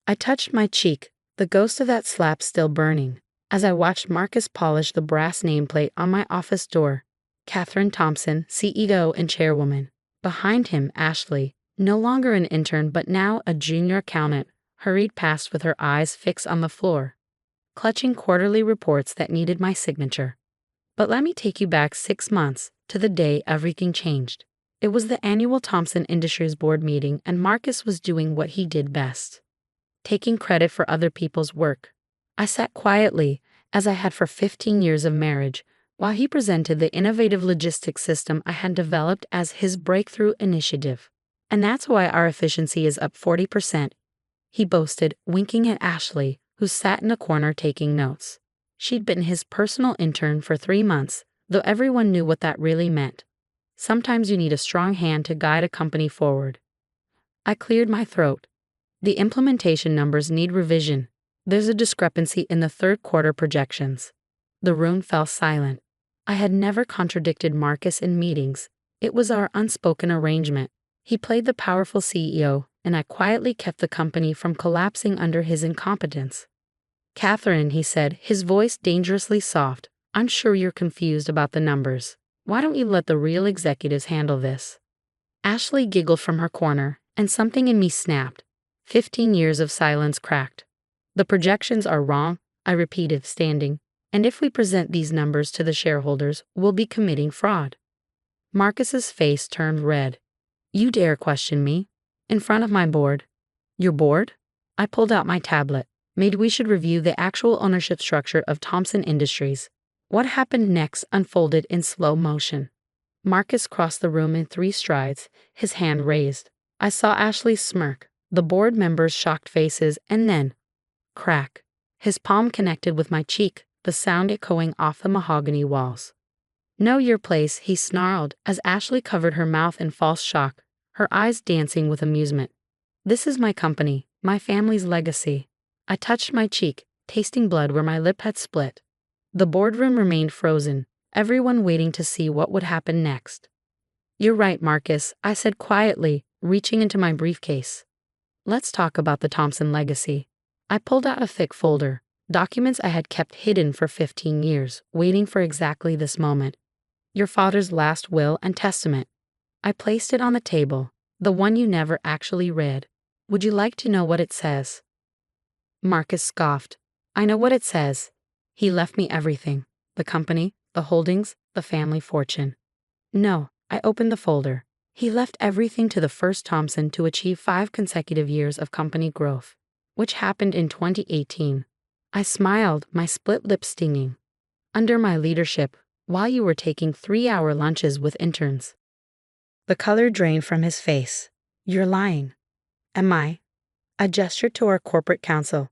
I touched my cheek, the ghost of that slap still burning, as I watched Marcus polish the brass nameplate on my office door. Catherine Thompson, CEO and chairwoman. Behind him, Ashley, no longer an intern but now a junior accountant, hurried past with her eyes fixed on the floor, clutching quarterly reports that needed my signature. But let me take you back 6 months, to the day everything changed. It was the annual Thompson Industries board meeting, and Marcus was doing what he did best: taking credit for other people's work. I sat quietly, as I had for 15 years of marriage, while he presented the innovative logistics system I had developed as his breakthrough initiative. "And that's why our efficiency is up 40%, he boasted, winking at Ashley, who sat in a corner taking notes. She'd been his personal intern for 3 months, though everyone knew what that really meant. Sometimes you need a strong hand to guide a company forward. I cleared my throat. The implementation numbers need revision. There's a discrepancy in the third quarter projections. The room fell silent. I had never contradicted Marcus in meetings. It was our unspoken arrangement. He played the powerful CEO, and I quietly kept the company from collapsing under his incompetence. "Catherine," he said, his voice dangerously soft, "I'm sure you're confused about the numbers. Why don't you let the real executives handle this?" Ashley giggled from her corner, and something in me snapped. 15 years of silence cracked. "The projections are wrong," I repeated, standing, "and if we present these numbers to the shareholders, we'll be committing fraud." Marcus's face turned red. "You dare question me? In front of my board?" "Your board?" I pulled out my tablet. "Maybe we should review the actual ownership structure of Thompson Industries." What happened next unfolded in slow motion. Marcus crossed the room in 3 strides, his hand raised. I saw Ashley smirk, the board members' shocked faces, and then, crack. His palm connected with my cheek, the sound echoing off the mahogany walls. "Know your place," he snarled, as Ashley covered her mouth in false shock, her eyes dancing with amusement. "This is my company, my family's legacy." I touched my cheek, tasting blood where my lip had split. The boardroom remained frozen, everyone waiting to see what would happen next. "You're right, Marcus," I said quietly, reaching into my briefcase. "Let's talk about the Thompson legacy." I pulled out a thick folder, documents I had kept hidden for 15 years, waiting for exactly this moment. "Your father's last will and testament." I placed it on the table, the one you never actually read. "Would you like to know what it says?" Marcus scoffed. "I know what it says. He left me everything. The company, the holdings, the family fortune." "No," I opened the folder. "He left everything to the first Thompson to achieve 5 consecutive years of company growth, which happened in 2018. I smiled, my split lips stinging. "Under my leadership, while you were taking 3-hour lunches with interns." The color drained from his face. "You're lying." "Am I?" I gestured to our corporate counsel.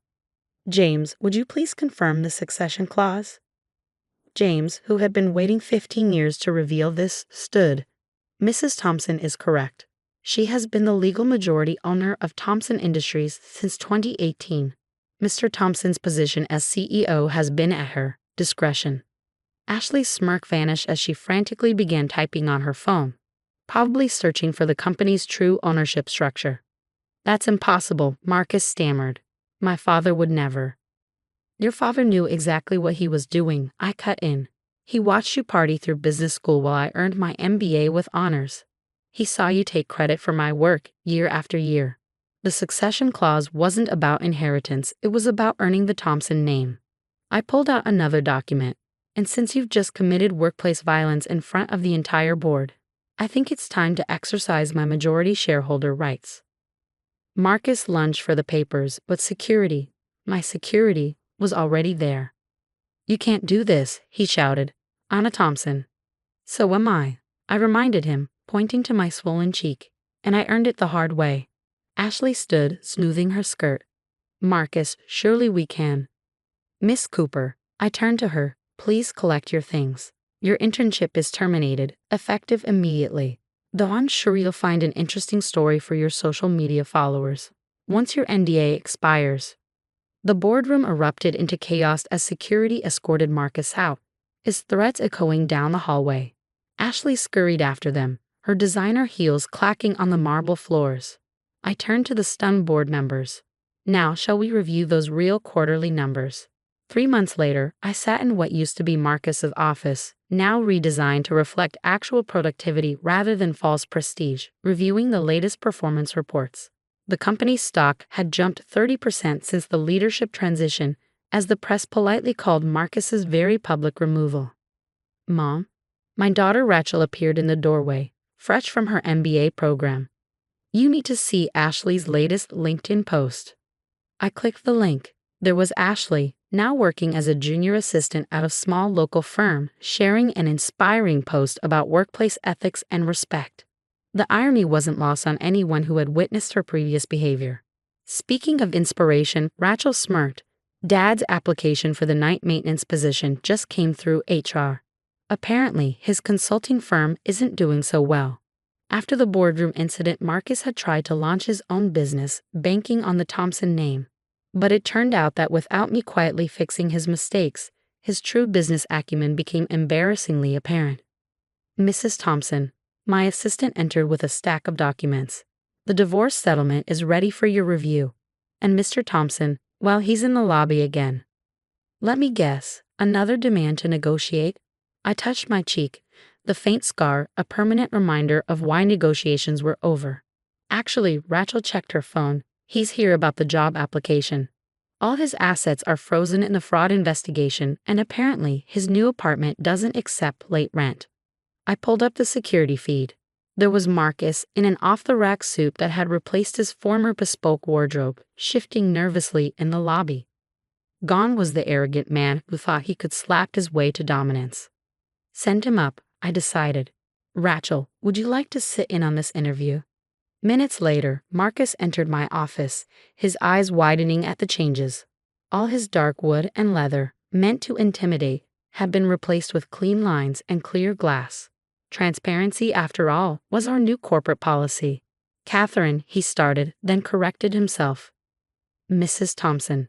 "James, would you please confirm the succession clause?" James, who had been waiting 15 years to reveal this, stood. "Mrs. Thompson is correct. She has been the legal majority owner of Thompson Industries since 2018. Mr. Thompson's position as CEO has been at her discretion." Ashley's smirk vanished as she frantically began typing on her phone, probably searching for the company's true ownership structure. "That's impossible," Marcus stammered. "My father would never." "Your father knew exactly what he was doing," I cut in. "He watched you party through business school while I earned my MBA with honors. He saw you take credit for my work year after year. The succession clause wasn't about inheritance, it was about earning the Thompson name." I pulled out another document. "And since you've just committed workplace violence in front of the entire board, I think it's time to exercise my majority shareholder rights." Marcus lunged for the papers, but security, my security, was already there. "You can't do this," he shouted. "Anna Thompson." "So am I," I reminded him, pointing to my swollen cheek. "And I earned it the hard way." Ashley stood, smoothing her skirt. "Marcus, surely we can." "Miss Cooper," I turned to her, "please collect your things. Your internship is terminated, effective immediately. Though I'm sure you'll find an interesting story for your social media followers once your NDA expires." The boardroom erupted into chaos as security escorted Marcus out, his threats echoing down the hallway. Ashley scurried after them, her designer heels clacking on the marble floors. I turned to the stunned board members. Now, shall we review those real quarterly numbers? 3 months later, I sat in what used to be Marcus's office, now redesigned to reflect actual productivity rather than false prestige, reviewing the latest performance reports. The company's stock had jumped 30% since the leadership transition, as the press politely called Marcus's very public removal. Mom? My daughter Rachel appeared in the doorway, fresh from her MBA program. You need to see Ashley's latest LinkedIn post. I clicked the link. There was Ashley, now working as a junior assistant at a small local firm, sharing an inspiring post about workplace ethics and respect. The irony wasn't lost on anyone who had witnessed her previous behavior. Speaking of inspiration, Rachel smirked. Dad's application for the night maintenance position just came through HR. Apparently, his consulting firm isn't doing so well. After the boardroom incident, Marcus had tried to launch his own business, banking on the Thompson name. But it turned out that without me quietly fixing his mistakes, his true business acumen became embarrassingly apparent. Mrs. Thompson, my assistant entered with a stack of documents. The divorce settlement is ready for your review. And Mr. Thompson, well, he's in the lobby again. Let me guess, another demand to negotiate? I touched my cheek, the faint scar, a permanent reminder of why negotiations were over. Actually, Rachel checked her phone. He's here about the job application. All his assets are frozen in the fraud investigation, and apparently his new apartment doesn't accept late rent. I pulled up the security feed. There was Marcus in an off-the-rack suit that had replaced his former bespoke wardrobe, shifting nervously in the lobby. Gone was the arrogant man who thought he could slap his way to dominance. Send him up, I decided. Rachel, would you like to sit in on this interview? Minutes later, Marcus entered my office, his eyes widening at the changes. All his dark wood and leather, meant to intimidate, had been replaced with clean lines and clear glass. Transparency, after all, was our new corporate policy. Catherine, he started, then corrected himself. Mrs. Thompson.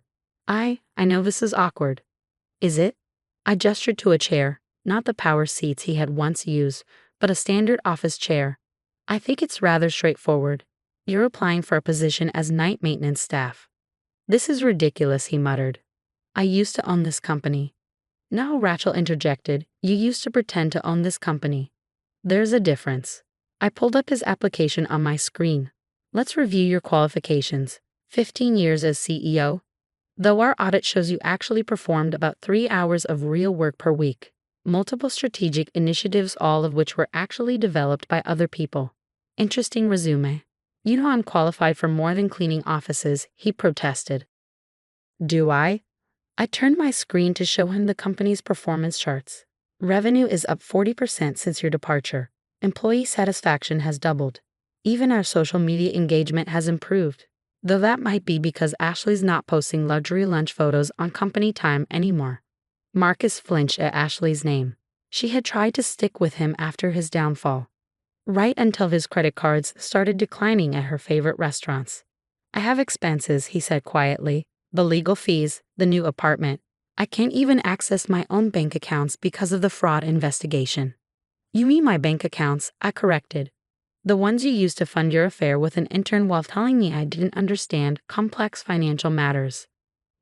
I know this is awkward. Is it? I gestured to a chair, not the power seats he had once used, but a standard office chair. I think it's rather straightforward. You're applying for a position as night maintenance staff. This is ridiculous, he muttered. I used to own this company. No, Rachel interjected. You used to pretend to own this company. There's a difference. I pulled up his application on my screen. Let's review your qualifications. 15 years as CEO. Though our audit shows you actually performed about 3 hours of real work per week. Multiple strategic initiatives, all of which were actually developed by other people. Interesting resume. You know I'm qualified for more than cleaning offices, he protested. Do I? I turned my screen to show him the company's performance charts. Revenue is up 40% since your departure. Employee satisfaction has doubled. Even our social media engagement has improved. Though that might be because Ashley's not posting luxury lunch photos on company time anymore. Marcus flinched at Ashley's name. She had tried to stick with him after his downfall. Right until his credit cards started declining at her favorite restaurants. I have expenses, he said quietly. The legal fees, the new apartment. I can't even access my own bank accounts because of the fraud investigation. You mean my bank accounts, I corrected. The ones you used to fund your affair with an intern while telling me I didn't understand complex financial matters.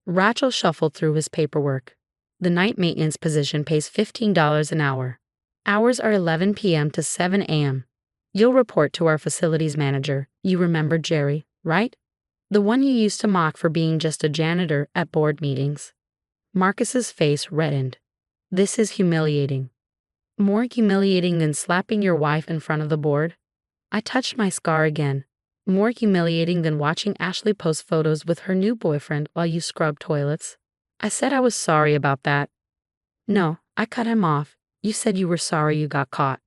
Rachel shuffled through his paperwork. The night maintenance position pays $15 an hour. Hours are 11 p.m. to 7 a.m. You'll report to our facilities manager. You remember Jerry, right? The one you used to mock for being just a janitor at board meetings. Marcus's face reddened. This is humiliating. More humiliating than slapping your wife in front of the board? I touched my scar again. More humiliating than watching Ashley post photos with her new boyfriend while you scrub toilets? I said I was sorry about that. No, I cut him off. You said you were sorry you got caught.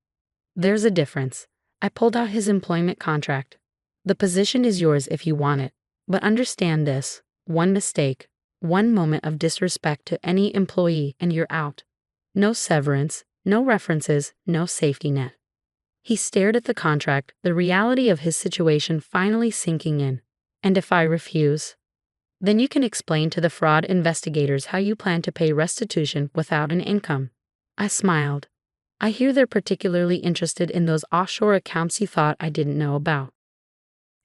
There's a difference. I pulled out his employment contract. The position is yours if you want it. But understand this, one mistake, one moment of disrespect to any employee and you're out. No severance, no references, no safety net. He stared at the contract, the reality of his situation finally sinking in. And if I refuse? Then you can explain to the fraud investigators how you plan to pay restitution without an income. I smiled. I hear they're particularly interested in those offshore accounts you thought I didn't know about.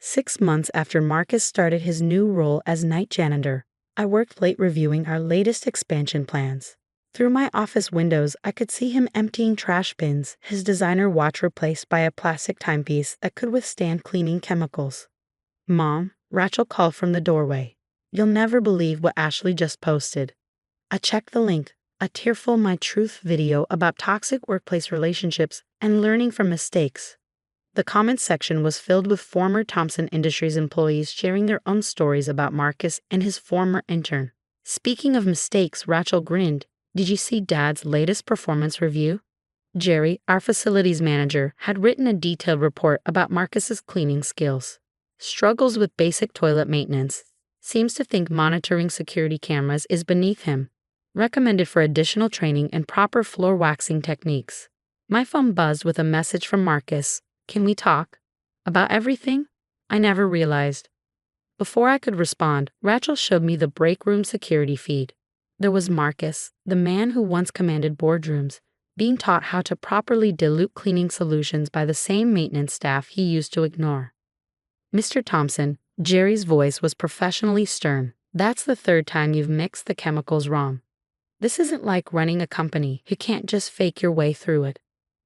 6 months after Marcus started his new role as night janitor, I worked late reviewing our latest expansion plans. Through my office windows, I could see him emptying trash bins, his designer watch replaced by a plastic timepiece that could withstand cleaning chemicals. "Mom," Rachel called from the doorway. "You'll never believe what Ashley just posted." I checked the link, a tearful My Truth video about toxic workplace relationships and learning from mistakes. The comments section was filled with former Thompson Industries employees sharing their own stories about Marcus and his former intern. Speaking of mistakes, Rachel grinned. "Did you see Dad's latest performance review?" Jerry, our facilities manager, had written a detailed report about Marcus's cleaning skills. Struggles with basic toilet maintenance. Seems to think monitoring security cameras is beneath him. Recommended for additional training and proper floor waxing techniques. My phone buzzed with a message from Marcus. "Can we talk?" "About everything?" I never realized. Before I could respond, Rachel showed me the break room security feed. There was Marcus, the man who once commanded boardrooms, being taught how to properly dilute cleaning solutions by the same maintenance staff he used to ignore. "Mr. Thompson," Jerry's voice was professionally stern, "that's the third time you've mixed the chemicals wrong. This isn't like running a company. You can't just fake your way through it."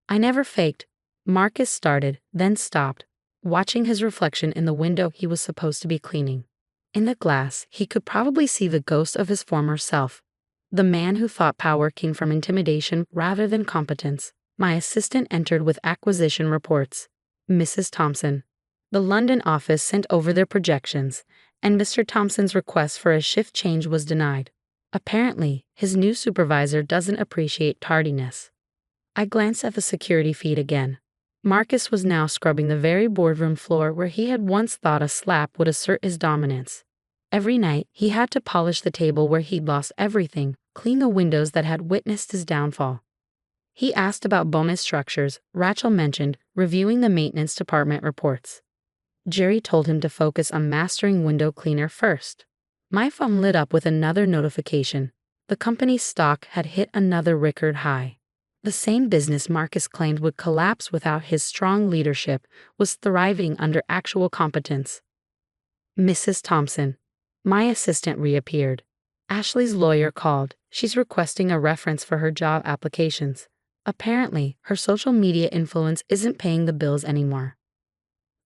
"I never faked." Marcus started, then stopped, watching his reflection in the window he was supposed to be cleaning. In the glass, he could probably see the ghost of his former self, the man who thought power came from intimidation rather than competence. My assistant entered with acquisition reports. "Mrs. Thompson." The London office sent over their projections, and Mr. Thompson's request for a shift change was denied. Apparently, his new supervisor doesn't appreciate tardiness. I glanced at the security feed again. Marcus was now scrubbing the very boardroom floor where he had once thought a slap would assert his dominance. Every night, he had to polish the table where he'd lost everything, clean the windows that had witnessed his downfall. He asked about bonus structures. Rachel mentioned reviewing the maintenance department reports. Jerry told him to focus on mastering window cleaner first. My phone lit up with another notification. The company's stock had hit another record high. The same business Marcus claimed would collapse without his strong leadership was thriving under actual competence. "Mrs. Thompson." My assistant reappeared. "Ashley's lawyer called. She's requesting a reference for her job applications. Apparently, her social media influence isn't paying the bills anymore."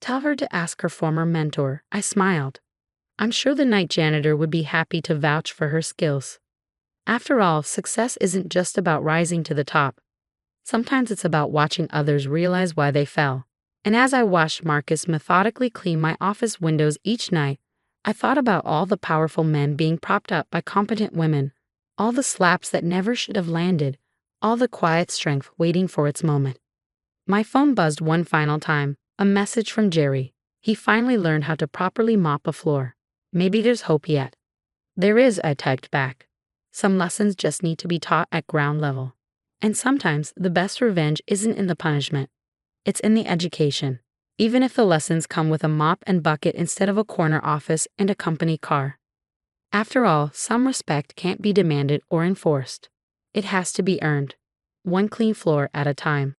"Tell her to ask her former mentor." I smiled. I'm sure the night janitor would be happy to vouch for her skills. After all, success isn't just about rising to the top. Sometimes it's about watching others realize why they fell. And as I watched Marcus methodically clean my office windows each night, I thought about all the powerful men being propped up by competent women, all the slaps that never should have landed, all the quiet strength waiting for its moment. My phone buzzed one final time, a message from Jerry. He finally learned how to properly mop a floor. Maybe there's hope yet. "There is," I typed back. "Some lessons just need to be taught at ground level. And sometimes the best revenge isn't in the punishment. It's in the education, even if the lessons come with a mop and bucket instead of a corner office and a company car. After all, some respect can't be demanded or enforced. It has to be earned, one clean floor at a time."